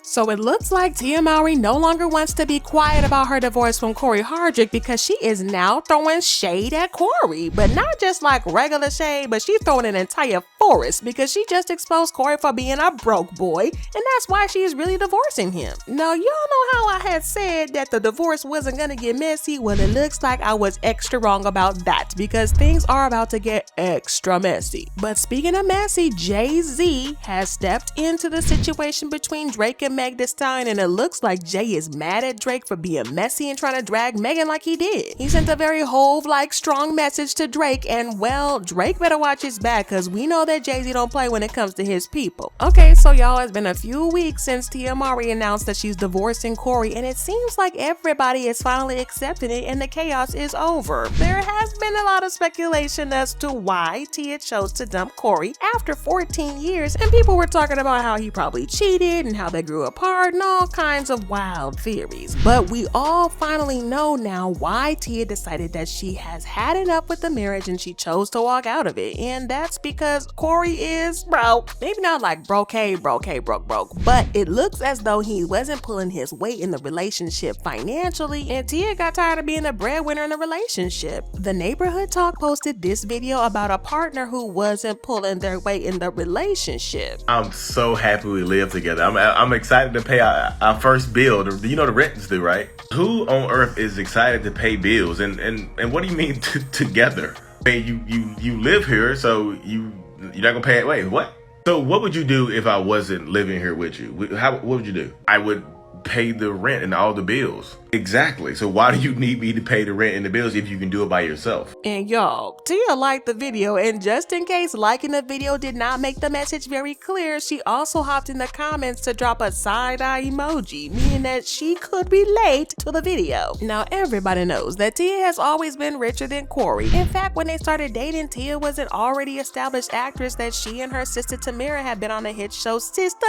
So it looks like Tia Mowry no longer wants to be quiet about her divorce from Cory Hardrict because she is now throwing shade at Cory. But not just like regular shade, but she's throwing an entire forest because she just exposed Cory for being a broke boy, and that's why she is really divorcing him. Now, y'all know how I had said that the divorce wasn't gonna get messy? Well, it looks like I was extra wrong about that because things are about to get extra messy. But speaking of messy, Jay-Z has stepped into the situation between Drake and Meg Thee Stallion, and it looks like Jay is mad at Drake for being messy and trying to drag Megan like he did. He sent a very Hove-like strong message to Drake, and well, Drake better watch his back because we know that Jay-Z don't play when it comes to his people. Okay, so y'all, it's been a few weeks since Tia Mowry announced that she's divorcing Cory, and it seems like everybody is finally accepting it and the chaos is over. There has been a lot of speculation as to why Tia chose to dump Cory after 14 years, and people were talking about how he probably cheated and how they grew apart and all kinds of wild theories. But we all finally know now why Tia decided that she has had enough with the marriage and she chose to walk out of it, and that's because Cory is broke. Maybe not like broke, but it looks as though he wasn't pulling his weight in the relationship financially, and Tia got tired of being the breadwinner in the relationship. The Neighborhood Talk posted this video about a partner who wasn't pulling their weight in the relationship. I'm so happy we live together. I'm excited to pay our first bill. You know the renters do, right? Who on earth is excited to pay bills? And what do you mean together? I mean, you live here, so you're not gonna pay it. Wait, what? So what would you do if I wasn't living here with you? What would you do? I would pay the rent and all the bills. Exactly. So why do you need me to pay the rent and the bills if you can do it by yourself? And y'all, Tia liked the video, and just in case liking the video did not make the message very clear, she also hopped in the comments to drop a side-eye emoji, meaning that she could relate to the video. Now, everybody knows that Tia has always been richer than Cory. In fact, when they started dating, Tia was an already established actress that she and her sister Tamira had been on the hit show Sister,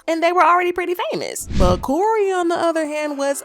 and they were already pretty famous. But Cory, on the other hand, was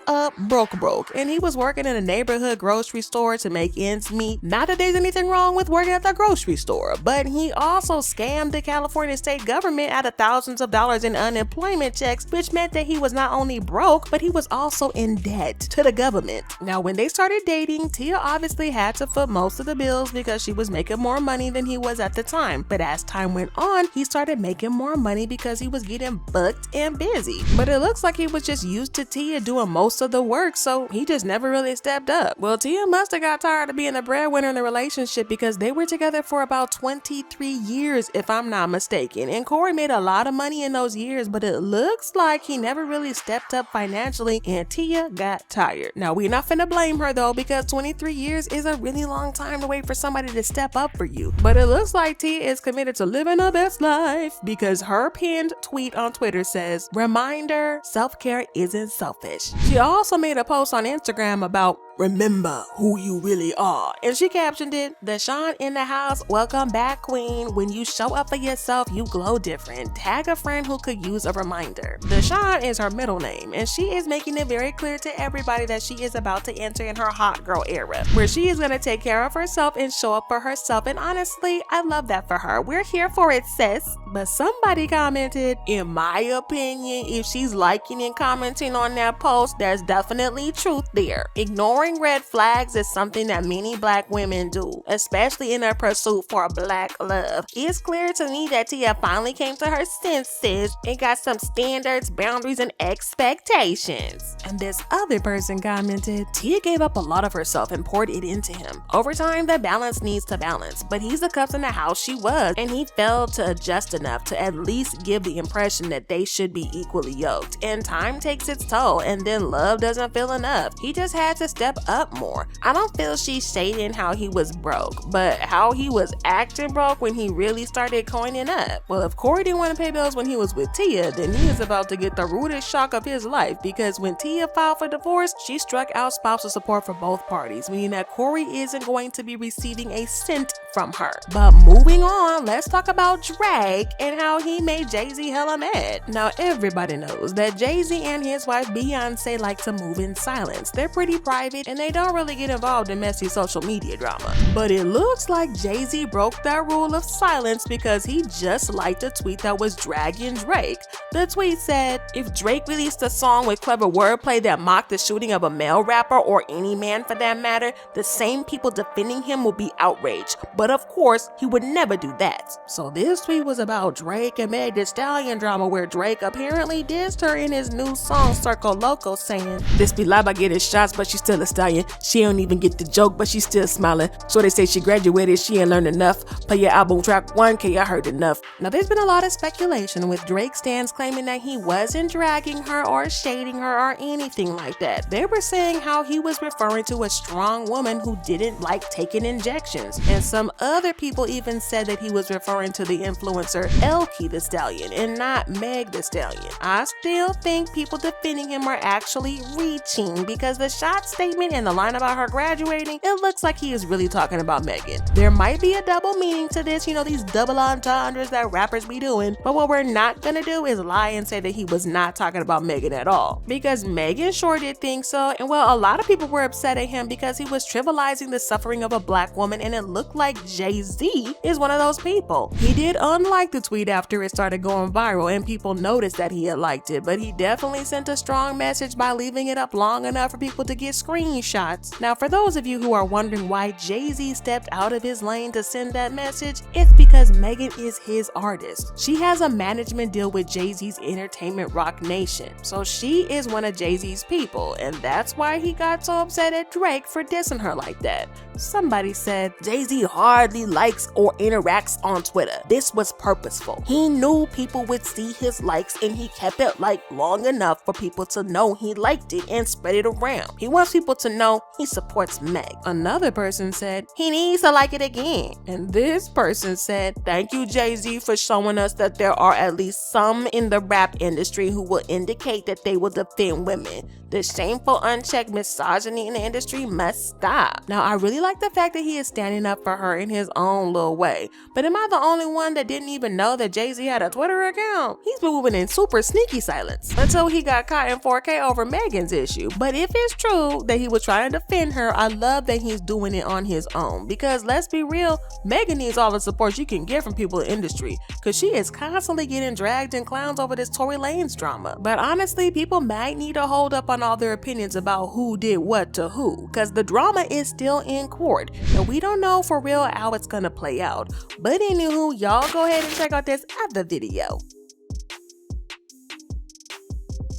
broke, and he was working in a neighborhood grocery store to make ends meet. Not that there's anything wrong with working at the grocery store, but he also scammed the California state government out of thousands of dollars in unemployment checks, which meant that he was not only broke, but he was also in debt to the government. Now, when they started dating, Tia obviously had to foot most of the bills because she was making more money than he was at the time. But as time went on, he started making more money because he was getting booked and busy. But it looks like he was just used to Tia doing most of the work, so he just never really stepped up. Well, Tia must have got tired of being the breadwinner in the relationship because they were together for about 23 years, if I'm not mistaken. And Cory made a lot of money in those years, but it looks like he never really stepped up financially, and Tia got tired. Now, we're not finna blame her though, because 23 years is a really long time to wait for somebody to step up for you. But it looks like Tia is committed to living her best life because her pinned tweet on Twitter says, "Reminder, self-care isn't selfish." She also made a post on Instagram about "Remember who you really are," and she captioned it, "Deshaun in the house, welcome back queen. When you show up for yourself, you glow different. Tag a friend who could use a reminder." Deshaun is her middle name, and she is making it very clear to everybody that she is about to enter in her hot girl era, where she is going to take care of herself and show up for herself, and honestly, I love that for her. We're here for it, sis. But somebody commented, "In my opinion, if she's liking and commenting on that post, there's definitely truth there. Ignoring red flags is something that many black women do, especially in their pursuit for black love. It's clear to me that Tia finally came to her senses and got some standards, boundaries, and expectations." And this other person commented, "Tia gave up a lot of herself and poured it into him. Over time, the balance needs to balance, but he's accustomed to how she was, and he failed to adjust enough to at least give the impression that they should be equally yoked. And time takes its toll, and then love doesn't feel enough. He just had to step up more." I don't feel she's shading how he was broke, but how he was acting broke when he really started coining up. Well, if Cory didn't want to pay bills when he was with Tia, then he is about to get the rudest shock of his life, because when Tia filed for divorce, she struck out spousal support for both parties, meaning that Cory isn't going to be receiving a cent from her. But moving on, let's talk about Drake and how he made Jay-Z hella mad. Now, everybody knows that Jay-Z and his wife Beyonce like to move in silence. They're pretty private quiet and they don't really get involved in messy social media drama. But it looks like Jay-Z broke that rule of silence because he just liked a tweet that was dragging Drake. The tweet said, "If Drake released a song with clever wordplay that mocked the shooting of a male rapper, or any man for that matter, the same people defending him will be outraged. But of course, he would never do that." So this tweet was about Drake and Meg Thee Stallion drama, where Drake apparently dissed her in his new song Circle Loco, saying, "This be live, I getting shots, but she's still a stallion. She don't even get the joke, but she's still smiling. So they say she graduated, she ain't learned enough. Play your album track 1K, I heard enough." Now there's been a lot of speculation with Drake stans claiming that he wasn't dragging her or shading her or anything like that. They were saying how he was referring to a strong woman who didn't like taking injections. And some other people even said that he was referring to the influencer Elkie the Stallion and not Meg the Stallion. I still think people defending him are actually reaching, because the shot statement and the line about her graduating, it looks like he is really talking about Megan. There might be a double meaning to this, these double entendres that rappers be doing, but what we're not gonna do is lie and say that he was not talking about Megan at all, because Megan sure did think so. And well, a lot of people were upset at him because he was trivializing the suffering of a black woman, and it looked like Jay-Z is one of those people. He did unlike the tweet after it started going viral and people noticed that he had liked it, but he definitely sent a strong message by leaving it up long enough for people to get screenshots. Now, for those of you who are wondering why Jay-Z stepped out of his lane to send that message, it's because Megan is his artist. She has a management deal with Jay-Z's Entertainment Rock Nation, so she is one of Jay-Z's people, and that's why he got so upset at Drake for dissing her like that. Somebody said, "Jay-Z hardly likes or interacts on Twitter. This was purposeful. He knew people would see his likes and he kept it long enough for people to know he liked it and spread it around. He wants people to know he supports Meg." Another person said, "He needs to like it again." And this person said, "Thank you, Jay-Z, for showing us that there are at least some in the rap industry who will indicate that they will defend women. The shameful, unchecked misogyny in the industry must stop." Now, I really like the fact that he is standing up for her in his own little way. But am I the only one that didn't even know that Jay-Z had a Twitter account? He's been moving in super sneaky silence until he got caught in 4K over Megan's issue. But if it's true that he was trying to defend her, I love that he's doing it on his own, because let's be real, Megan needs all the support you can get from people in the industry, because she is constantly getting dragged in clowns over this Tory Lanez drama. But honestly, people might need to hold up on all their opinions about who did what to who, because the drama is still in court and we don't know for real how it's gonna play out. But anywho, y'all go ahead and check out this other video.